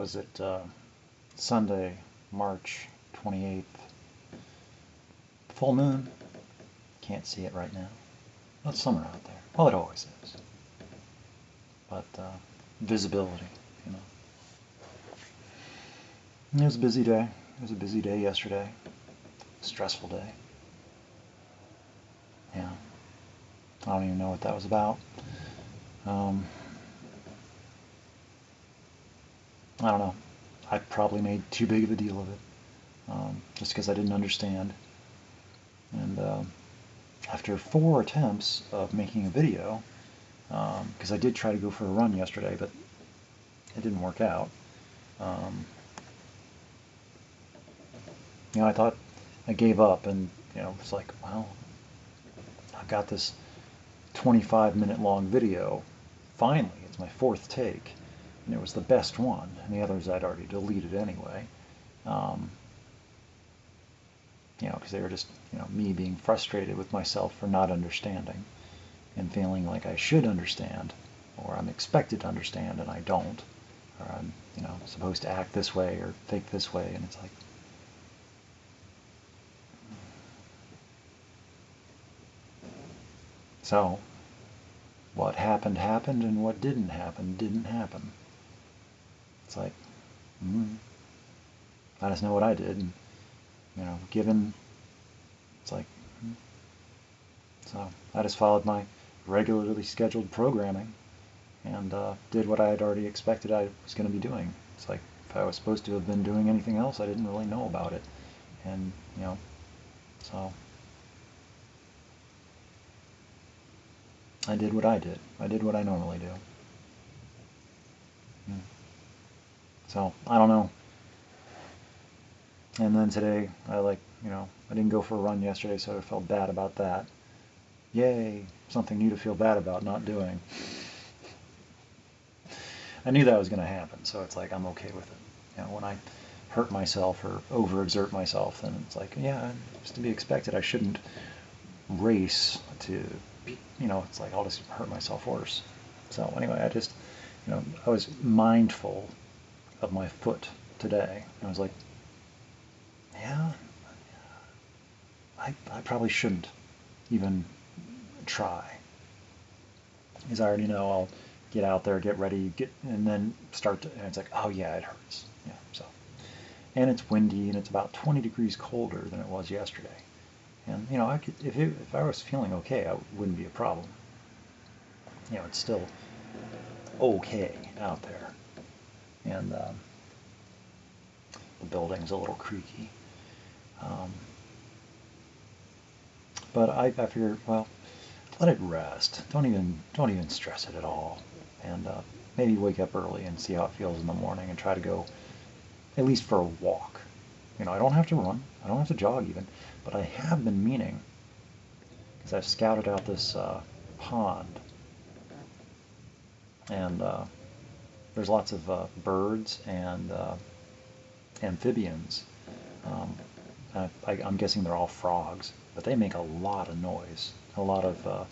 was it Sunday, March 28th. Full moon. Can't see it right now. Well, it's summer out there. Well, it always is. But visibility, you know. It was a busy day. It was a busy day yesterday. Stressful day. Yeah. I don't even know what that was about. I don't know. I probably made too big of a deal of it, just because I didn't understand. And after 4 attempts of making a video, because I did try to go for a run yesterday, but it didn't work out. I thought I gave up, and it's like, well, I've got this 25-minute long video. Finally, it's my 4th take, and it was the best one, and the others I'd already deleted anyway. Because they were just, me being frustrated with myself for not understanding and feeling like I should understand, or I'm expected to understand and I don't, or I'm, supposed to act this way or think this way, and it's like, so what happened happened, and what didn't happen. It's like, I just know what I did, and given, it's like, so I just followed my regularly scheduled programming and did what I had already expected I was going to be doing. It's like, if I was supposed to have been doing anything else, I didn't really know about it. And, so I did what I did. I did what I normally do. So, I don't know. And then today, I didn't go for a run yesterday, so I felt bad about that. Yay, something new to feel bad about not doing. I knew that was going to happen, so it's like I'm okay with it. When I hurt myself or overexert myself, then it's like, yeah, it's to be expected. I shouldn't race to be, it's like I'll just hurt myself worse. So anyway, I just, I was mindful of my foot today. I was like, yeah, I probably shouldn't even try, because I already know I'll get out there, get ready, and then start to, and it's like, oh yeah, it hurts. Yeah, so, and it's windy, and it's about 20 degrees colder than it was yesterday. And I could, if I was feeling okay, it wouldn't be a problem. It's still okay out there, and the building's a little creaky. But I figured, well, let it rest. Don't even stress it at all, and maybe wake up early and see how it feels in the morning, and try to go at least for a walk. I don't have to run. I don't have to jog even, but I have been meaning, because I've scouted out this pond, and there's lots of birds and amphibians. I'm guessing they're all frogs, but they make a lot of noise, a lot of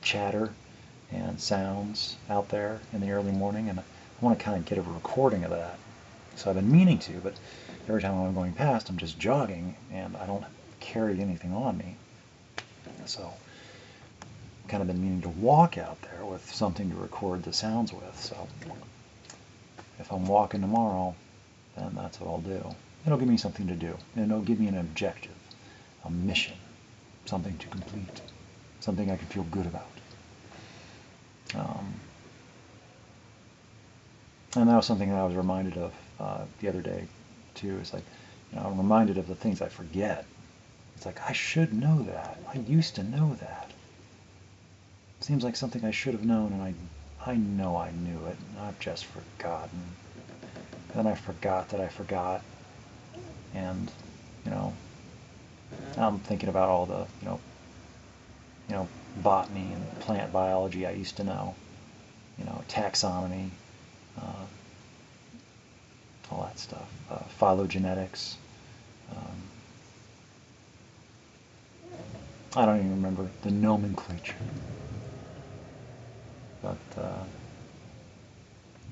chatter and sounds out there in the early morning, and I want to kind of get a recording of that. So I've been meaning to, but every time I'm going past, I'm just jogging, and I don't carry anything on me. So I've kind of been meaning to walk out there with something to record the sounds with. So if I'm walking tomorrow, then that's what I'll do. It'll give me something to do, and it'll give me an objective, a mission, something to complete, something I can feel good about. And that was something that I was reminded of the other day, too. It's like, I'm reminded of the things I forget. It's like, I should know that. I used to know that. It seems like something I should have known, and I know I knew it, and I've just forgotten. And then I forgot that I forgot. And, I'm thinking about all the, botany and plant biology I used to know, taxonomy, all that stuff, phylogenetics. I don't even remember the nomenclature, but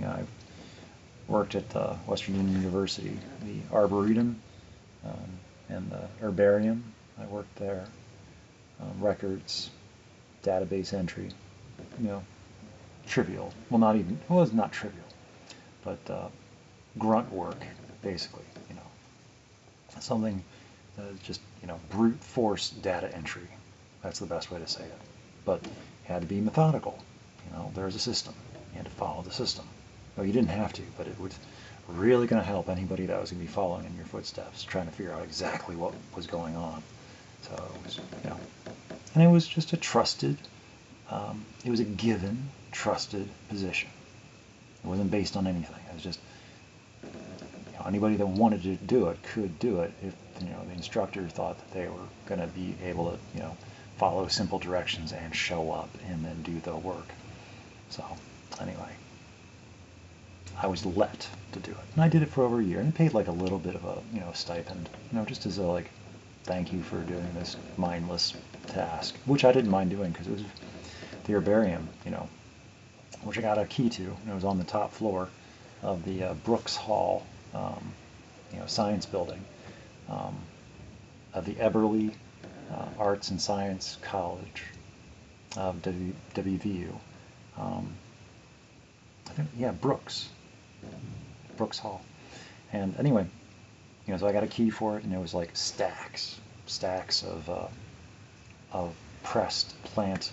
I worked at Western Union University, the Arboretum and the Herbarium. I worked there. Records, database entry, trivial. Well, not even, well, it's not trivial, but grunt work, basically, something just, brute force data entry. That's the best way to say it. But you had to be methodical. There's a system. You had to follow the system. Well, you didn't have to, but it was really going to help anybody that was going to be following in your footsteps, trying to figure out exactly what was going on. So it was, and it was just a trusted, it was a given, trusted position. It wasn't based on anything. It was just, anybody that wanted to do it could do it if, the instructor thought that they were going to be able to, follow simple directions and show up and then do the work. So anyway, I was let to do it. And I did it for over a year, and it paid like a little bit of a, stipend, just as a, like, thank you for doing this mindless task, which I didn't mind doing because it was the herbarium, which I got a key to, and it was on the top floor of the Brooks Hall, science building of the Eberly Arts and Science College of WVU. I think, yeah, Brooks Hall. And anyway, so I got a key for it, and it was like stacks of pressed plant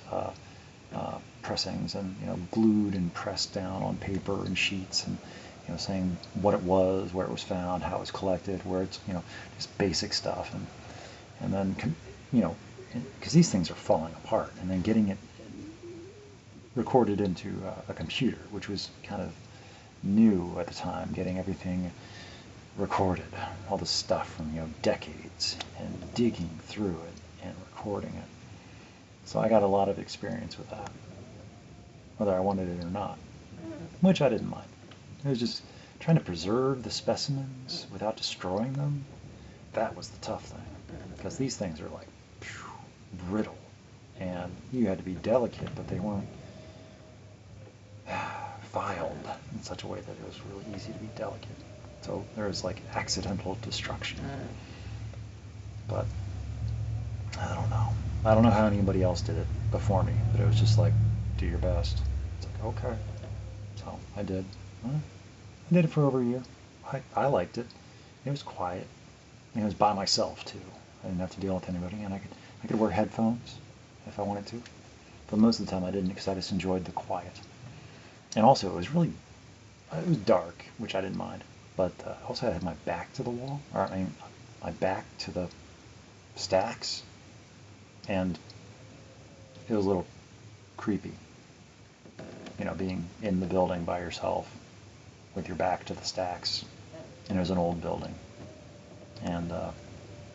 pressings, and glued and pressed down on paper and sheets, and saying what it was, where it was found, how it was collected, where it's just basic stuff, and then because these things are falling apart, and then getting it recorded into a computer, which was kind of new at the time, getting everything recorded, all the stuff from decades, and digging through it and recording it. So I got a lot of experience with that, whether I wanted it or not, which I didn't mind. It was just trying to preserve the specimens without destroying them. That was the tough thing, because these things are like brittle, and you had to be delicate, but they weren't filed in such a way that it was really easy to be delicate. So there was like accidental destruction. But I don't know. I don't know how anybody else did it before me, but it was just like, do your best. It's like, okay. So I did. I did it for over a year. I liked it. It was quiet. It was by myself too. I didn't have to deal with anybody, and I could wear headphones if I wanted to. But most of the time I didn't, because I just enjoyed the quiet. And also it was dark, which I didn't mind. But also I had my back to the wall, or I mean, my back to the stacks, and it was a little creepy, being in the building by yourself with your back to the stacks. And it was an old building, and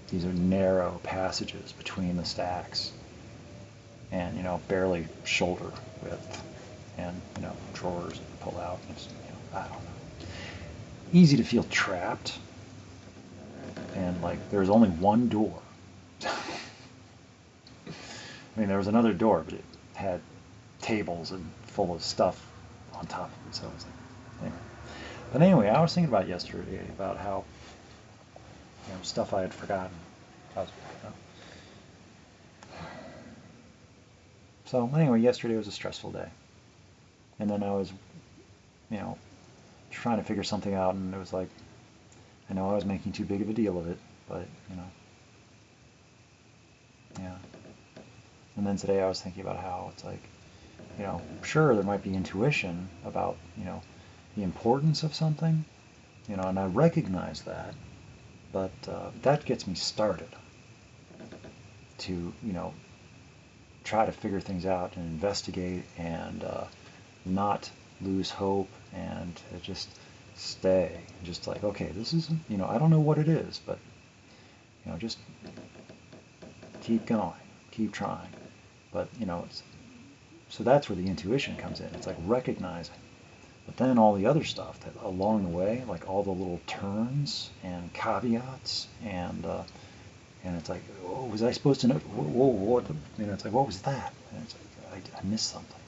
these are narrow passages between the stacks, and barely shoulder width, and drawers that you pull out. It's, I don't know. Easy to feel trapped, and like there was only one door. I mean, there was another door, but it had tables and full of stuff on top of it. So it was like, anyway. But anyway, I was thinking about yesterday about how stuff I had forgotten. So anyway, yesterday was a stressful day, and then I was, trying to figure something out, and it was like, I know I was making too big of a deal of it, but yeah. And then today I was thinking about how it's like, sure, there might be intuition about, the importance of something, and I recognize that, but that gets me started to, try to figure things out and investigate, and not lose hope, and just stay, just like, okay, this is, I don't know what it is, but, just keep going, keep trying. But, so that's where the intuition comes in. It's like recognizing. But then all the other stuff that along the way, like all the little turns and caveats, and it's like, oh, was I supposed to know? Whoa, what? It's like, what was that? And it's like, I missed something.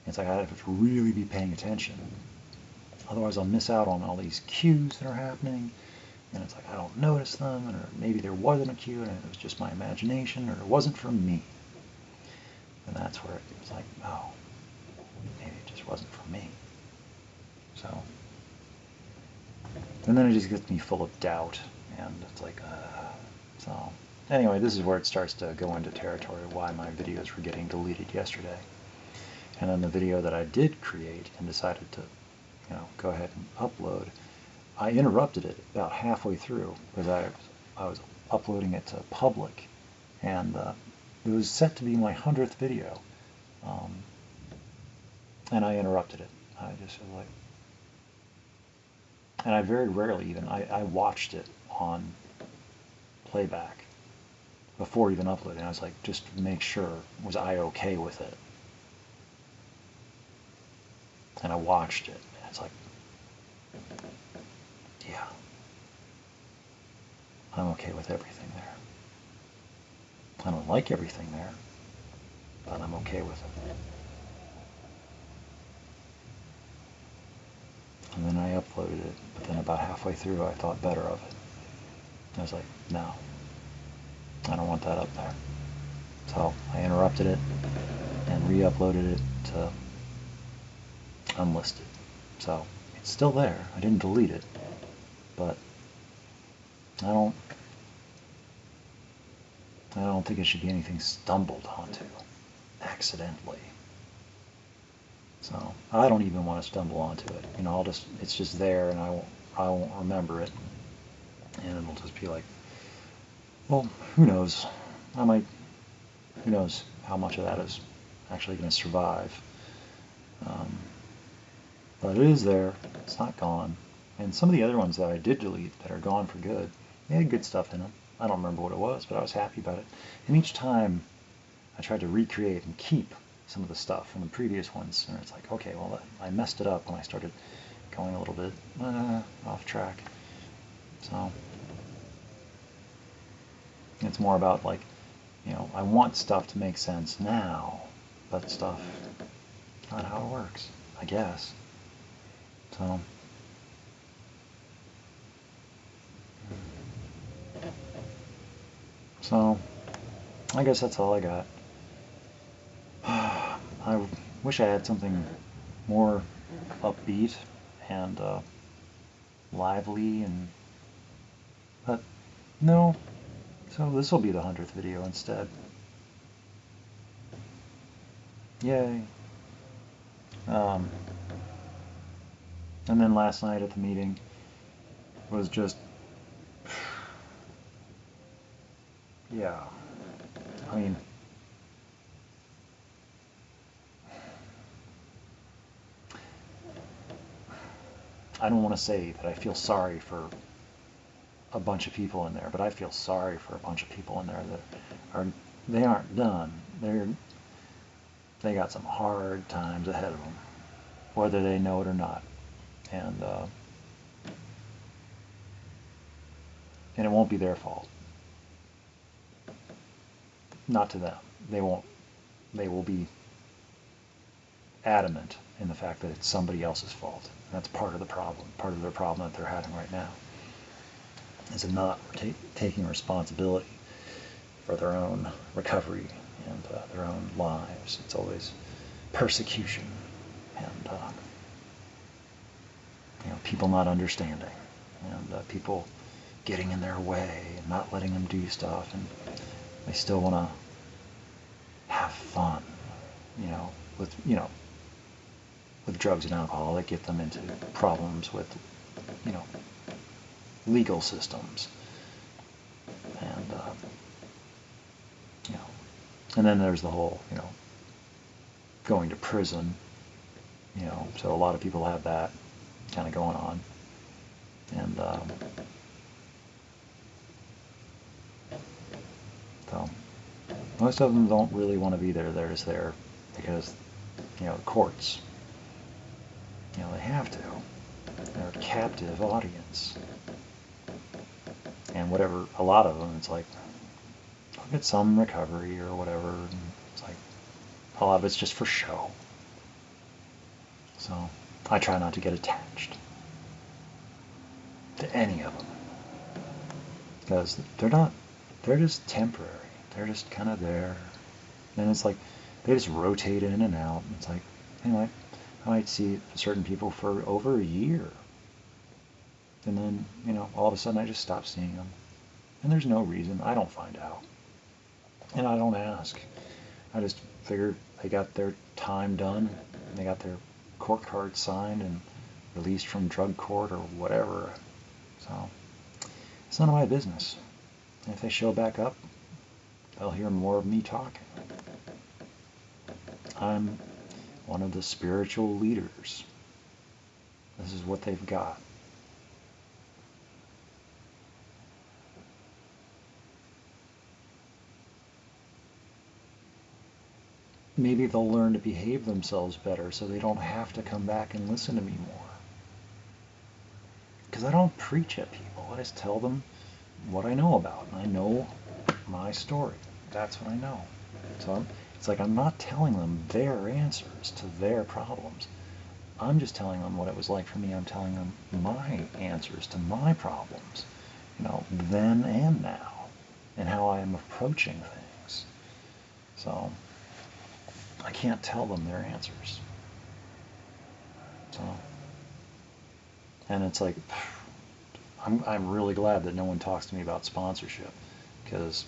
It's like I have to really be paying attention Otherwise I'll miss out on all these cues that are happening, and it's like I don't notice them, or maybe there wasn't a cue and it was just my imagination, or it wasn't for me. And that's where it was like, oh, maybe it just wasn't for me. So, and then it just gets me full of doubt, and it's like, so. Anyway, this is where it starts to go into territory why my videos were getting deleted yesterday. And then the video that I did create and decided to, go ahead and upload, I interrupted it about halfway through because I was uploading it to public, and it was set to be my 100th video, and I interrupted it. I just was like, and I very rarely even, I watched it on playback before even uploading. I was like, just to make sure, was I okay with it? And I watched it, and it's like, yeah, I'm okay with everything there. I don't like everything there, but I'm okay with it. And then I uploaded it, but then about halfway through I thought better of it. I was like, no, I don't want that up there. So I interrupted it and re-uploaded it to unlisted. So it's still there. I didn't delete it, but I don't think it should be anything stumbled onto accidentally. So I don't even want to stumble onto it. It's just there, and I won't remember it, and it'll just be like, well, who knows? Who knows how much of that is actually going to survive? But it is there. It's not gone. And some of the other ones that I did delete that are gone for good, they had good stuff in them. I don't remember what it was, but I was happy about it. And each time I tried to recreate and keep some of the stuff from the previous ones, and it's like, okay, well, I messed it up when I started going a little bit off track. So it's more about like, I want stuff to make sense now, but stuff, not how it works, I guess. So I guess that's all I got. I wish I had something more upbeat and lively, but no. So this will be the 100th video instead. Yay. And then last night at the meeting was just, yeah, I mean, I don't want to say that I feel sorry for a bunch of people in there, but I feel sorry for a bunch of people in there that they aren't done. They got some hard times ahead of them, whether they know it or not. And it won't be their fault. Not to them. They will be adamant in the fact that it's somebody else's fault. And that's part of the problem, part of their problem that they're having right now, is not taking responsibility for their own recovery and their own lives. It's always persecution and people not understanding, and people getting in their way and not letting them do stuff, and they still want to have fun, with drugs and alcohol that get them into problems with, legal systems, and and then there's the whole, going to prison, so a lot of people have that kind of going on, and so most of them don't really want to be there. They're just there because, the courts, they have to. They're a captive audience. And whatever, a lot of them, it's like, I'll get some recovery or whatever. And it's like, a lot of it's just for show. So, I try not to get attached to any of them, because they're just temporary. They're just kind of there. And it's like, they just rotate in and out. It's like, I might see certain people for over a year. And then, all of a sudden I just stop seeing them. And there's no reason. I don't find out. And I don't ask. I just figure they got their time done. And they got their court card signed and released from drug court or whatever. So, it's none of my business. And if they show back up, they'll hear more of me talking. I'm one of the spiritual leaders. This is what they've got. Maybe they'll learn to behave themselves better so they don't have to come back and listen to me more. Because I don't preach at people. I just tell them what I know about. And I know my story. That's what I know. So it's like I'm not telling them their answers to their problems. I'm just telling them what it was like for me. I'm telling them my answers to my problems, then and now, and how I am approaching things. So I can't tell them their answers. So, and it's like, I'm really glad that no one talks to me about sponsorship, because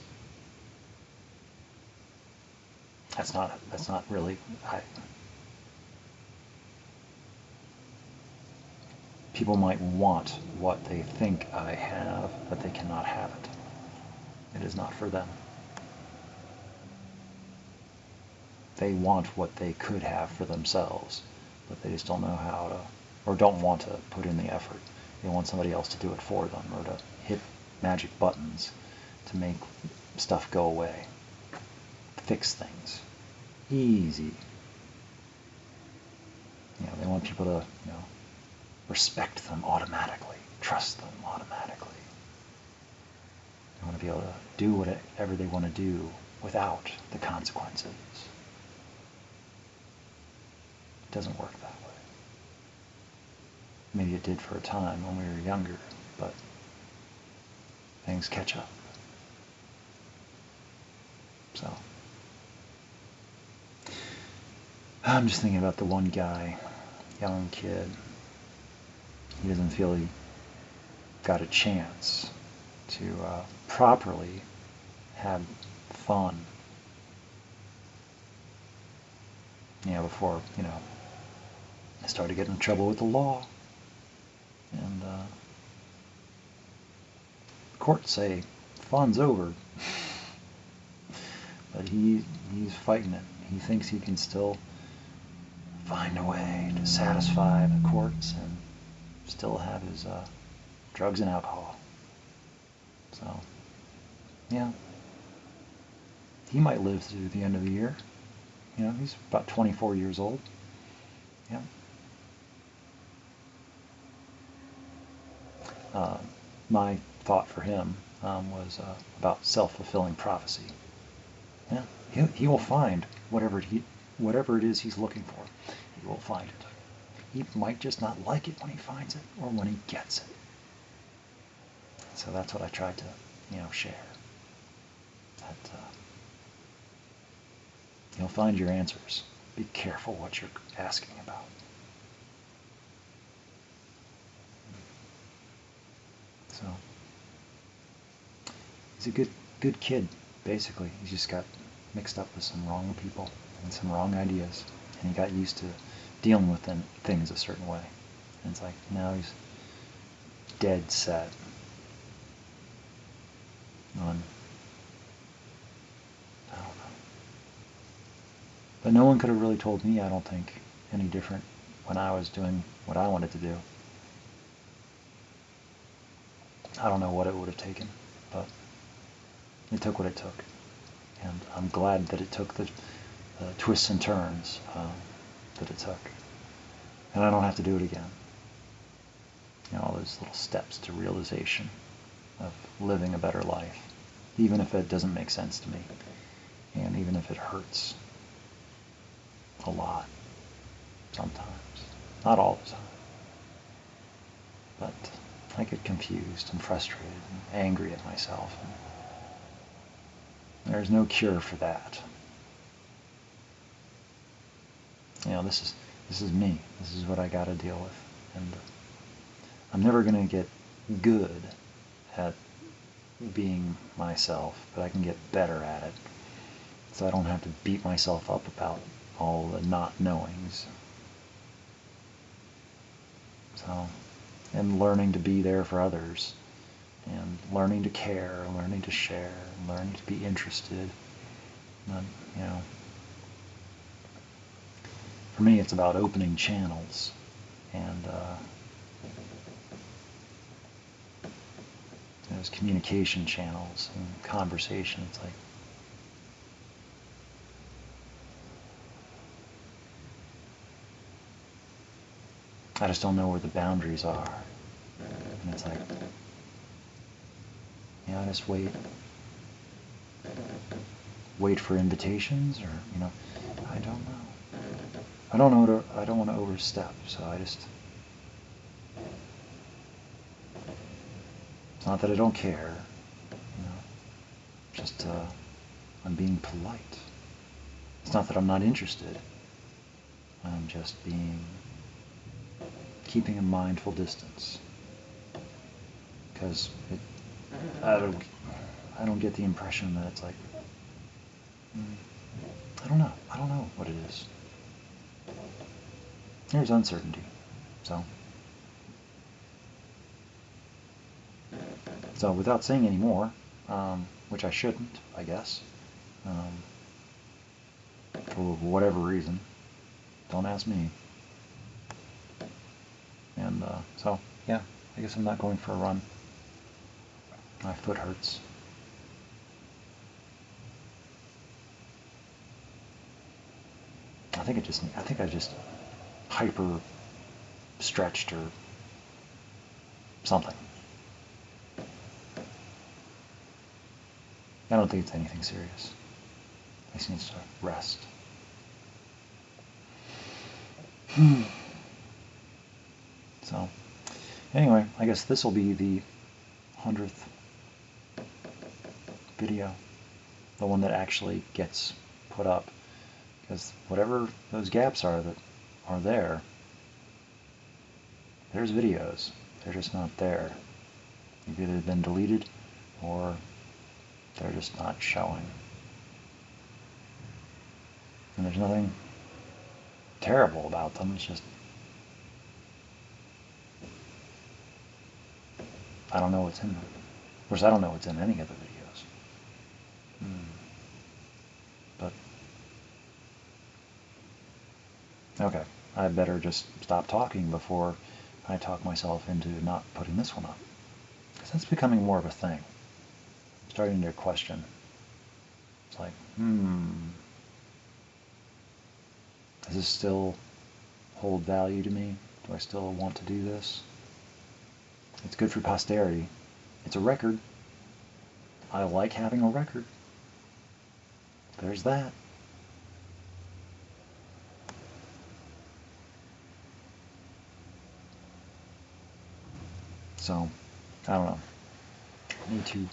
that's not really, people might want what they think I have, but they cannot have it. It is not for them. They want what they could have for themselves, but they just don't know how to, or don't want to put in the effort. They want somebody else to do it for them, or to hit magic buttons to make stuff go away, fix things. Easy. They want people to, respect them automatically, trust them automatically. They want to be able to do whatever they want to do without the consequences. It doesn't work that way. Maybe it did for a time when we were younger, but things catch up. So, I'm just thinking about the one guy, young kid. He doesn't feel he got a chance to properly have fun. Before, I started getting in trouble with the law. And courts say fun's over. But he's fighting it. He thinks he can still find a way to satisfy the courts and still have his drugs and alcohol. So, yeah. He might live through the end of the year. He's about 24 years old. Yeah. My thought for him was about self-fulfilling prophecy. Yeah, he will find whatever it is he's looking for. He will find it. He might just not like it when he finds it or when he gets it. So that's what I tried to, share. That you'll find your answers. Be careful what you're asking about. So he's a good kid, basically. He just got mixed up with some wrong people and some wrong ideas, and he got used to dealing with things a certain way. And it's like, now he's dead set on, I don't know. But no one could have really told me, I don't think, any different when I was doing what I wanted to do. I don't know what it would have taken, but it took what it took. And I'm glad that it took the twists and turns that it took. And I don't have to do it again. All those little steps to realization of living a better life, even if it doesn't make sense to me, and even if it hurts a lot sometimes. Not all the time. But I get confused and frustrated and angry at myself. And there's no cure for that. You know, this is me. This is what I got to deal with. And I'm never going to get good at being myself, but I can get better at it. So I don't have to beat myself up about all the not knowings. So, and learning to be there for others, and learning to care, learning to share, learning to be interested. And, you know, for me, it's about opening channels and those communication channels and conversation. It's like, I just don't know where the boundaries are. And it's like, you know, I just wait for invitations, or, you know, I don't know. I don't know. I don't want to overstep, so I just. It's not that I don't care, you know. Just I'm being polite. It's not that I'm not interested. I'm just keeping a mindful distance, because I don't get the impression that it's like, I don't know what it is. There's uncertainty. So without saying any more, which I shouldn't, I guess, for whatever reason, don't ask me. And so, yeah, I guess I'm not going for a run. My foot hurts. I think I just hyper stretched or something. I don't think it's anything serious. I just need to rest. So, anyway, I guess this will be the 100th video, the one that actually gets put up, because whatever those gaps are that are there, there's videos. They're just not there. They've either been deleted or they're just not showing. And there's nothing terrible about them. It's just, I don't know what's in them. Of course, I don't know what's in any of the videos. But, okay, I better just stop talking before I talk myself into not putting this one up. Because that's becoming more of a thing. I'm starting to question. It's like, does this still hold value to me? Do I still want to do this? It's good for posterity. It's a record. I like having a record. There's that. So, I don't know. I need to